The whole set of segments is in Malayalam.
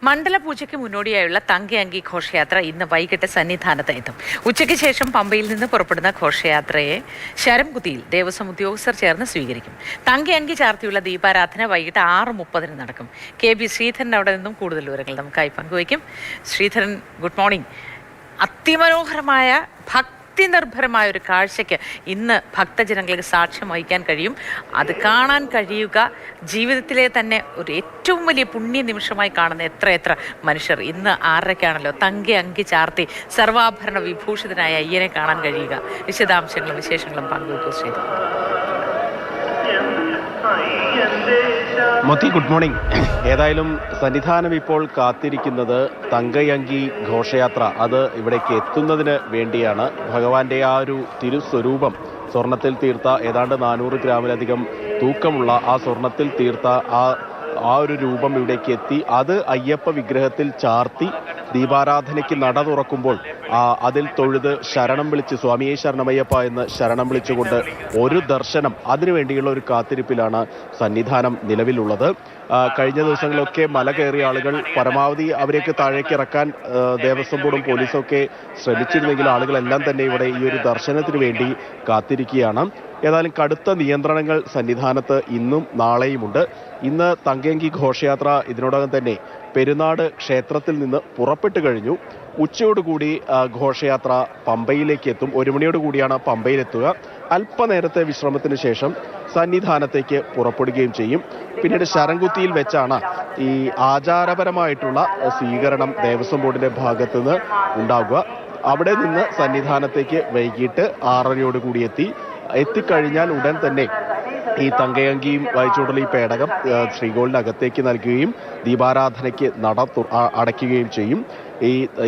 മണ്ഡലപൂജയ്ക്ക് മുന്നോടിയായുള്ള തങ്കയങ്കി ഘോഷയാത്ര ഇന്ന് വൈകിട്ട് സന്നിധാനത്ത് എത്തും. ഉച്ചയ്ക്ക് ശേഷം പമ്പയിൽ നിന്ന് പുറപ്പെടുന്ന ഘോഷയാത്രയെ ശരംകുത്തിയിൽ ദേവസ്വം ഉദ്യോഗസ്ഥർ ചേർന്ന് സ്വീകരിക്കും. തങ്കയങ്കി ചാർത്തിയുള്ള ദീപാരാധന വൈകിട്ട് 6:30 നടക്കും. KB ശ്രീധരൻ അവിടെ നിന്നും കൂടുതൽ വിവരങ്ങൾ നമുക്കായി പങ്കുവയ്ക്കും. Sreedharan, good morning. അതിമനോഹരമായ ഭക്തിനിർഭരമായ ഒരു കാഴ്ചയ്ക്ക് ഇന്ന് ഭക്തജനങ്ങൾക്ക് സാക്ഷ്യം വഹിക്കാൻ കഴിയും. അത് കാണാൻ കഴിയുക ജീവിതത്തിലെ തന്നെ ഒരു ഏറ്റവും വലിയ പുണ്യ നിമിഷമായി കാണുന്ന എത്ര മനുഷ്യർ. ഇന്ന് 6:30 തങ്കയങ്കി ചാർത്തി സർവാഭരണ വിഭൂഷിതനായ അയ്യനെ കാണാൻ കഴിയുക. വിശദാംശങ്ങളും വിശേഷങ്ങളും പങ്കുവയ്ക്കൂ ശ്രീധരൻ. Mothi, good morning. ഏതായാലും സന്നിധാനം ഇപ്പോൾ കാത്തിരിക്കുന്നത് തങ്കയങ്കി ഘോഷയാത്ര അത് ഇവിടേക്ക് എത്തുന്നതിന് വേണ്ടിയാണ്. ഭഗവാന്റെ ആ ഒരു തിരുസ്വരൂപം സ്വർണത്തിൽ തീർത്ത ഏതാണ്ട് 400 ഗ്രാമിലധികം തൂക്കമുള്ള ആ സ്വർണത്തിൽ തീർത്ത ആ ഒരു രൂപം ഇവിടേക്ക് എത്തി അത് അയ്യപ്പ വിഗ്രഹത്തിൽ ചാർത്തി ദീപാരാധനയ്ക്ക് നട തുറക്കുമ്പോൾ അതിൽ തൊഴുത് ശരണം വിളിച്ച് സ്വാമിയെ ശരണമയ്യപ്പ എന്ന് ശരണം വിളിച്ചുകൊണ്ട് ഒരു ദർശനം, അതിനുവേണ്ടിയുള്ള ഒരു കാത്തിരിപ്പിലാണ് സന്നിധാനം നിലവിലുള്ളത്. കഴിഞ്ഞ ദിവസങ്ങളിലൊക്കെ മല കയറിയ ആളുകൾ പരമാവധി അവരേക്ക് താഴേക്ക് ഇറക്കാൻ ദേവസ്വം ബോർഡും പോലീസും ഒക്കെ ശ്രമിച്ചിരുന്നെങ്കിൽ ആളുകളെല്ലാം തന്നെ ഇവിടെ ഈ ഒരു ദർശനത്തിന് വേണ്ടി കാത്തിരിക്കുകയാണ്. ഏതായാലും കടുത്ത നിയന്ത്രണങ്ങൾ സന്നിധാനത്ത് ഇന്നും നാളെയുമുണ്ട്. ഇന്ന് തങ്കയങ്കി ഘോഷയാത്ര ഇതിനോടകം തന്നെ പെരുന്നാട് ക്ഷേത്രത്തിൽ നിന്ന് പുറപ്പെട്ടു കഴിഞ്ഞു. ഉച്ചയോടുകൂടി ഘോഷയാത്ര പമ്പയിലേക്ക് എത്തും. 1 മണിയോടുകൂടിയാണ് പമ്പയിലെത്തുക. അല്പനേരത്തെ വിശ്രമത്തിന് ശേഷം സന്നിധാനത്തേക്ക് പുറപ്പെടുകയും ചെയ്യും. പിന്നീട് ശരംകുത്തിയിൽ വെച്ചാണ് ഈ ആചാരപരമായിട്ടുള്ള സ്വീകരണം ദേവസ്വം ബോർഡിന്റെ ഭാഗത്ത് നിന്ന് ഉണ്ടാവുക. അവിടെ നിന്ന് സന്നിധാനത്തേക്ക് വൈകിട്ട് 6:30 എത്തിക്കഴിഞ്ഞാൽ ഉടൻ തന്നെ ഈ തങ്കയങ്കിയും വഹിച്ചുകൊണ്ടുള്ള ഈ പേടകം ശ്രീകോവിലിനകത്തേക്ക് നൽകുകയും ദീപാരാധനയ്ക്ക് നട അടയ്ക്കുകയും ചെയ്യും.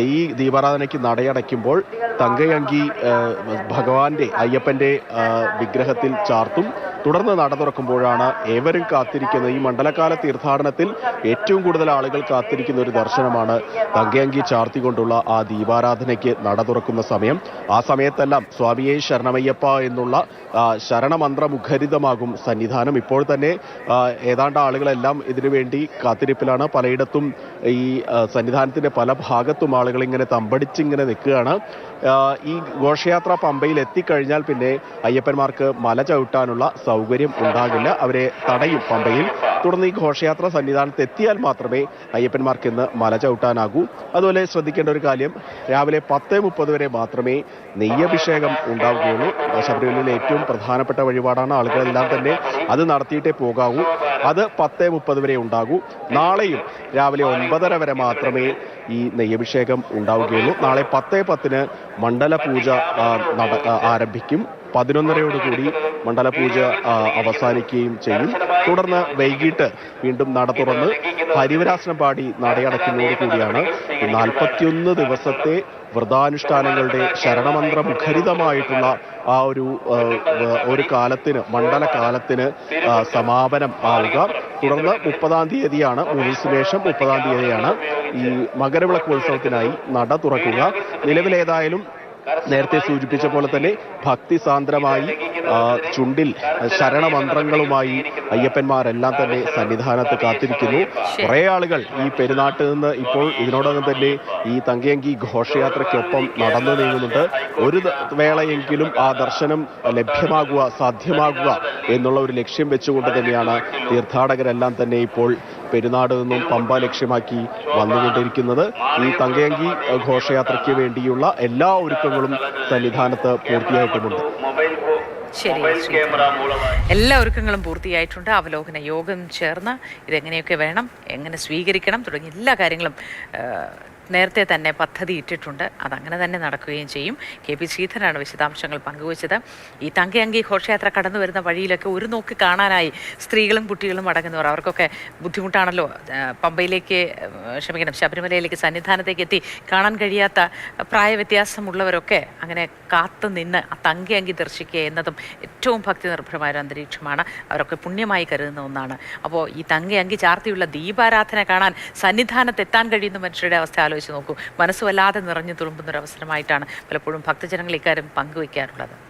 ഈ ദീപാരാധനയ്ക്ക് നടയടയ്ക്കുമ്പോൾ തങ്കയങ്കി ഭഗവാന്റെ അയ്യപ്പന്റെ വിഗ്രഹത്തിൽ ചാർത്തും. തുടർന്ന് നട തുറക്കുമ്പോഴാണ് ഏവരും കാത്തിരിക്കുന്ന ഈ മണ്ഡലകാല തീർത്ഥാടനത്തിൽ ഏറ്റവും കൂടുതൽ ആളുകൾ കാത്തിരിക്കുന്ന ഒരു ദർശനമാണ് തങ്കയങ്കി ചാർത്തിക്കൊണ്ടുള്ള ആ ദീപാരാധനയ്ക്ക് നട തുറക്കുന്ന സമയം. ആ സമയത്തെല്ലാം സ്വാമിയെ ശരണമയ്യപ്പ എന്നുള്ള ശരണമന്ത്രമുഖരിതമാകും സന്നിധാനം. ഇപ്പോൾ തന്നെ ഏതാണ്ട് ആളുകളെല്ലാം ഇതിനുവേണ്ടി കാത്തിരിപ്പിലാണ്. പലയിടത്തും ഈ സന്നിധാനത്തിന്റെ പല ഭാഗത്തും ആളുകൾ ഇങ്ങനെ തമ്പടിച്ചിങ്ങനെ നിൽക്കുകയാണ്. ഈ ഘോഷയാത്ര പമ്പയിൽ എത്തിക്കഴിഞ്ഞാൽ പിന്നെ അയ്യപ്പന്മാർക്ക് മല ചവിട്ടാനുള്ള സൗകര്യം ഉണ്ടാകില്ല. അവരെ തടയും പമ്പയിൽ. തുടർന്ന് ഈ ഘോഷയാത്ര സന്നിധാനത്ത് എത്തിയാൽ മാത്രമേ അയ്യപ്പന്മാർക്ക് ഇന്ന് മല ചവിട്ടാനാകൂ. അതുപോലെ ശ്രദ്ധിക്കേണ്ട ഒരു കാര്യം, രാവിലെ 10:30 വരെ മാത്രമേ നെയ്യഭിഷേകം ഉണ്ടാവുകയുള്ളൂ. ശബരിമലയിലെ ഏറ്റവും പ്രധാനപ്പെട്ട വഴിപാടാണ്. ആളുകളെല്ലാം തന്നെ അത് നടത്തിയിട്ടേ പോകാവൂ. അത് 10:30 വരെ ഉണ്ടാകൂ. നാളെയും രാവിലെ 9:30 വരെ മാത്രമേ ഈ നെയ്യഭിഷേകം ഉണ്ടാവുകയുള്ളൂ. നാളെ 10:10 മണ്ഡലപൂജ ആരംഭിക്കും. 11:30 മണ്ഡലപൂജ അവസാനിക്കുകയും ചെയ്യും. തുടർന്ന് വൈകിട്ട് വീണ്ടും നട തുറന്ന് ഹരിവരാസനം പാടി നടയടയ്ക്കുന്നതോടുകൂടിയാണ് 41 ദിവസത്തെ വ്രതാനുഷ്ഠാനങ്ങളുടെ ശരണമന്ത്ര മുഖരിതമായിട്ടുള്ള ആ ഒരു കാലത്തിന്, മണ്ഡലകാലത്തിന് സമാപനം ആവുക. തുടർന്ന് 30-ാം തീയതിയാണ്, 3 ദിവസത്തിന് ശേഷം 30-ാം തീയതിയാണ് ഈ മകരവിളക്കോത്സവത്തിനായി നട തുറക്കുക. നിലവിലേതായാലും നേരത്തെ സൂചിപ്പിച്ച പോലെ തന്നെ ഭക്തിസാന്ദ്രമായി ചുണ്ടിൽ ശരണമന്ത്രങ്ങളുമായി അയ്യപ്പന്മാരെല്ലാം തന്നെ സന്നിധാനത്ത് കാത്തിരിക്കുന്നു. കുറേ ആളുകൾ ഈ പെരുന്നാട്ടിൽ നിന്ന് ഇപ്പോൾ ഇതിനോടകം തന്നെ ഈ തങ്കയങ്കി ഘോഷയാത്രയ്ക്കൊപ്പം നടന്നു നീങ്ങുന്നുണ്ട്. ഒരു വേളയെങ്കിലും ആ ദർശനം ലഭ്യമാകുക, സാധ്യമാകുക എന്നുള്ള ഒരു ലക്ഷ്യം വെച്ചുകൊണ്ട് തന്നെയാണ് തീർത്ഥാടകരെല്ലാം തന്നെ ഇപ്പോൾ പെരുന്നാട് നിന്നും പമ്പ ലക്ഷ്യമാക്കി വന്നുകൊണ്ടിരിക്കുന്നത്. ഈ തങ്കയങ്കി ഘോഷയാത്രയ്ക്ക് വേണ്ടിയുള്ള എല്ലാ ഒരുക്കങ്ങളും സന്നിധാനത്ത് പൂർത്തിയായിട്ടുമുണ്ട്. ശരി, എല്ലാ ഒരുക്കങ്ങളും പൂർത്തിയായിട്ടുണ്ട്. അവലോകന യോഗം ചേർന്ന് ഇതെങ്ങനെയൊക്കെ വേണം, എങ്ങനെ സ്വീകരിക്കണം തുടങ്ങിയ എല്ലാ കാര്യങ്ങളും നേരത്തെ തന്നെ പദ്ധതി ഇട്ടിട്ടുണ്ട്. അതങ്ങനെ തന്നെ നടക്കുകയും ചെയ്യും. KB ശ്രീധരനാണ് വിശദാംശങ്ങൾ പങ്കുവച്ചത്. ഈ തങ്കയങ്കി ഘോഷയാത്ര കടന്നു വരുന്ന വഴിയിലൊക്കെ ഒരു നോക്ക് കാണാനായി സ്ത്രീകളും കുട്ടികളും അടങ്ങുന്നവർ, അവർക്കൊക്കെ ബുദ്ധിമുട്ടാണല്ലോ. ശബരിമലയിലേക്ക് സന്നിധാനത്തേക്ക് എത്തി കാണാൻ കഴിയാത്ത പ്രായവ്യത്യാസമുള്ളവരൊക്കെ അങ്ങനെ കാത്തു നിന്ന് ആ തങ്കയങ്കി ദർശിക്കുക എന്നതും ഏറ്റവും ഭക്തി നിർഭരമായ ഒരു അന്തരീക്ഷമാണ്. അവരൊക്കെ പുണ്യമായി കരുതുന്ന ഒന്നാണ്. അപ്പോൾ ഈ തങ്കയങ്കി ചാർത്തിയുള്ള ദീപാരാധന കാണാൻ സന്നിധാനത്ത് എത്താൻ കഴിയുന്ന മനുഷ്യരുടെ അവസ്ഥ ആലോചിച്ച് നോക്കൂ. മനസ്സ് വല്ലാതെ നിറഞ്ഞു തുളുമ്പുന്നൊരവസരമായിട്ടാണ് പലപ്പോഴും ഭക്തജനങ്ങൾ ഇക്കാര്യം പങ്കുവയ്ക്കാറുള്ളത്.